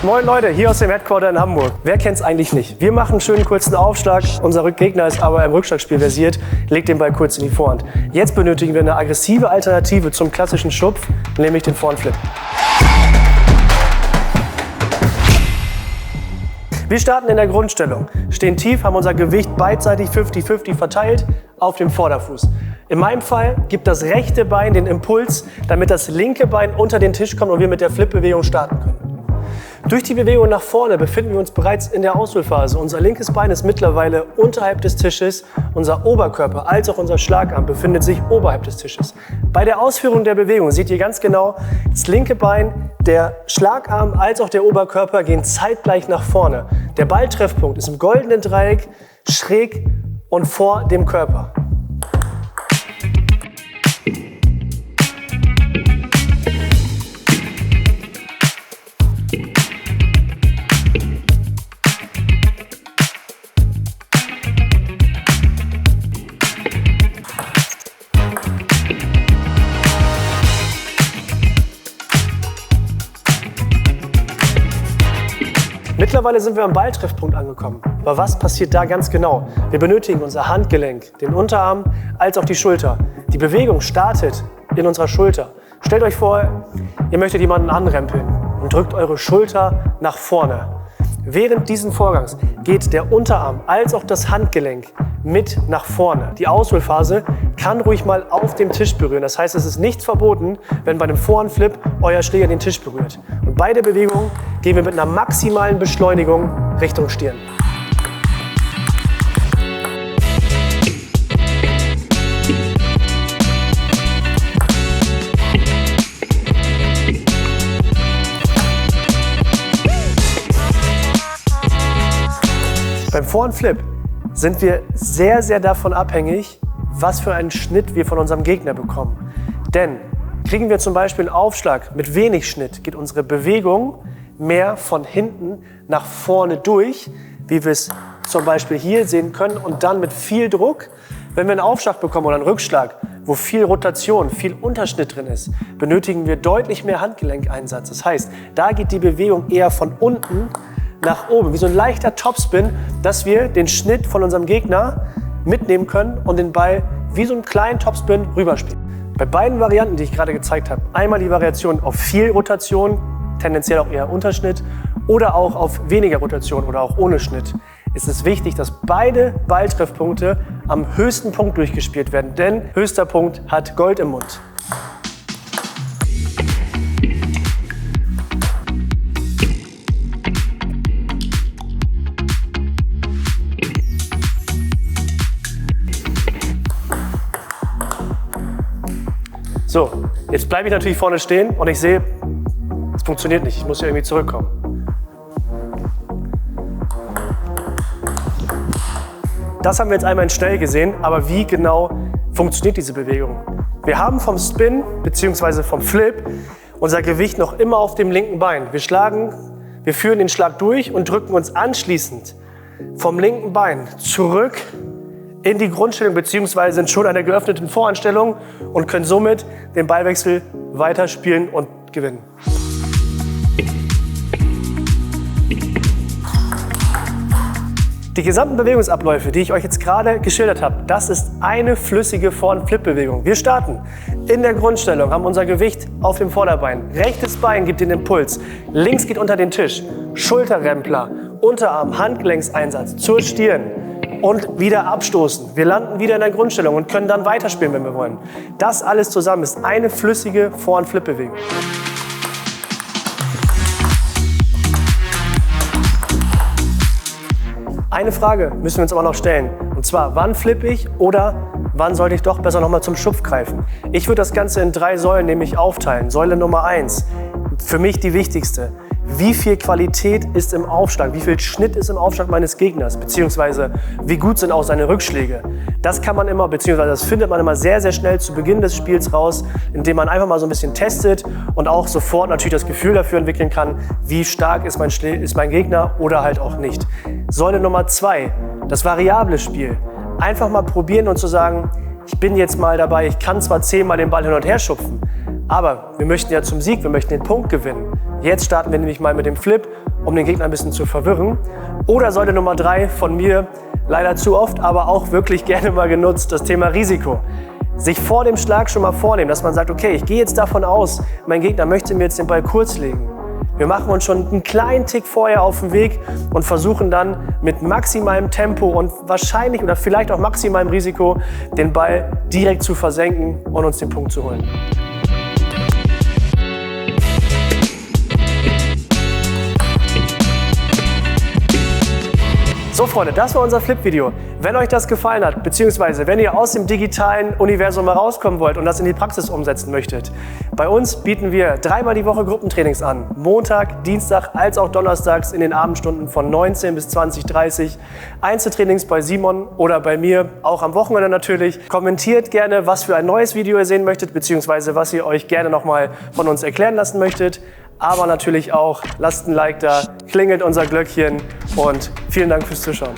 Moin Leute, hier aus dem Headquarter in Hamburg. Wer kennt's eigentlich nicht? Wir machen einen schönen kurzen Aufschlag. Unser Gegner ist aber im Rückschlagspiel versiert, legt den Ball kurz in die Vorhand. Jetzt benötigen wir eine aggressive Alternative zum klassischen Schupf, nämlich den Vorhandflip. Wir starten in der Grundstellung, stehen tief, haben unser Gewicht beidseitig 50-50 verteilt auf dem Vorderfuß. In meinem Fall gibt das rechte Bein den Impuls, damit das linke Bein unter den Tisch kommt und wir mit der Flip-Bewegung starten können. Durch die Bewegung nach vorne befinden wir uns bereits in der Ausholphase. Unser linkes Bein ist mittlerweile unterhalb des Tisches. Unser Oberkörper als auch unser Schlagarm befindet sich oberhalb des Tisches. Bei der Ausführung der Bewegung seht ihr ganz genau, das linke Bein, der Schlagarm als auch der Oberkörper gehen zeitgleich nach vorne. Der Balltreffpunkt ist im goldenen Dreieck schräg und vor dem Körper. Mittlerweile sind wir am Balltreffpunkt angekommen. Aber was passiert da ganz genau? Wir benötigen unser Handgelenk, den Unterarm als auch die Schulter. Die Bewegung startet in unserer Schulter. Stellt euch vor, ihr möchtet jemanden anrempeln und drückt eure Schulter nach vorne. Während dieses Vorgangs geht der Unterarm als auch das Handgelenk mit nach vorne. Die Ausholphase kann ruhig mal auf dem Tisch berühren. Das heißt, es ist nicht verboten, wenn bei einem Vorhandflip euer Schläger den Tisch berührt. Und beide Bewegungen gehen wir mit einer maximalen Beschleunigung Richtung Stirn. Beim Vorhandflip sind wir sehr, sehr davon abhängig, was für einen Schnitt wir von unserem Gegner bekommen. Denn kriegen wir zum Beispiel einen Aufschlag mit wenig Schnitt, geht unsere Bewegung mehr von hinten nach vorne durch, wie wir es zum Beispiel hier sehen können, und dann mit viel Druck. Wenn wir einen Aufschlag bekommen oder einen Rückschlag, wo viel Rotation, viel Unterschnitt drin ist, benötigen wir deutlich mehr Handgelenkeinsatz. Das heißt, da geht die Bewegung eher von unten nach oben, wie so ein leichter Topspin, dass wir den Schnitt von unserem Gegner mitnehmen können und den Ball wie so einen kleinen Topspin rüberspielen. Bei beiden Varianten, die ich gerade gezeigt habe, einmal die Variation auf viel Rotation, tendenziell auch eher Unterschnitt, oder auch auf weniger Rotation oder auch ohne Schnitt, ist es wichtig, dass beide Balltreffpunkte am höchsten Punkt durchgespielt werden, denn höchster Punkt hat Gold im Mund. So, jetzt bleibe ich natürlich vorne stehen und ich sehe, es funktioniert nicht, ich muss ja irgendwie zurückkommen. Das haben wir jetzt einmal in schnell gesehen, aber wie genau funktioniert diese Bewegung? Wir haben vom Spin bzw. vom Flip unser Gewicht noch immer auf dem linken Bein. Wir führen den Schlag durch und drücken uns anschließend vom linken Bein zurück in die Grundstellung bzw. sind schon in einer geöffneten Vorhandstellung und können somit den Ballwechsel weiterspielen und gewinnen. Die gesamten Bewegungsabläufe, die ich euch jetzt gerade geschildert habe, das ist eine flüssige Vorhand-Flip-Bewegung. Wir starten in der Grundstellung, haben unser Gewicht auf dem Vorderbein. Rechtes Bein gibt den Impuls, links geht unter den Tisch, Schulterrempler, Unterarm, Handgelenkseinsatz zur Stirn. Und wieder abstoßen. Wir landen wieder in der Grundstellung und können dann weiterspielen, wenn wir wollen. Das alles zusammen ist eine flüssige Vorhand-Flip-Bewegung. Eine Frage müssen wir uns aber noch stellen. Und zwar, wann flippe ich oder wann sollte ich doch besser nochmal zum Schupf greifen? Ich würde das Ganze in 3 Säulen nämlich aufteilen. Säule Nummer 1, für mich die wichtigste. Wie viel Qualität ist im Aufschlag, wie viel Schnitt ist im Aufschlag meines Gegners, beziehungsweise wie gut sind auch seine Rückschläge. Das kann man immer, beziehungsweise das findet man immer sehr, sehr schnell zu Beginn des Spiels raus, indem man einfach mal so ein bisschen testet und auch sofort natürlich das Gefühl dafür entwickeln kann, wie stark ist mein Gegner oder halt auch nicht. Säule Nummer 2, das variable Spiel. Einfach mal probieren und zu sagen, ich bin jetzt mal dabei, ich kann zwar 10-mal den Ball hin und her schupfen, aber wir möchten ja zum Sieg, wir möchten den Punkt gewinnen. Jetzt starten wir nämlich mal mit dem Flip um den Gegner ein bisschen zu verwirren? Oder Säule Nummer 3 von mir, leider zu oft, aber auch wirklich gerne mal genutzt, das Thema Risiko. Sich vor dem Schlag schon mal vornehmen, dass man sagt, okay, ich gehe jetzt davon aus, mein Gegner möchte mir jetzt den Ball kurz legen. Wir machen uns schon einen kleinen Tick vorher auf den Weg und versuchen dann mit maximalem Tempo und wahrscheinlich oder vielleicht auch maximalem Risiko den Ball direkt zu versenken und uns den Punkt zu holen. So Freunde, das war unser Flip-Video. Wenn euch das gefallen hat, beziehungsweise wenn ihr aus dem digitalen Universum mal rauskommen wollt und das in die Praxis umsetzen möchtet, bei uns bieten wir 3-mal die Woche Gruppentrainings an. Montag, Dienstag als auch donnerstags in den Abendstunden von 19 bis 20:30. Einzeltrainings bei Simon oder bei mir, auch am Wochenende natürlich. Kommentiert gerne, was für ein neues Video ihr sehen möchtet, beziehungsweise was ihr euch gerne nochmal von uns erklären lassen möchtet. Aber natürlich auch, lasst ein Like da, klingelt unser Glöckchen und vielen Dank fürs Zuschauen.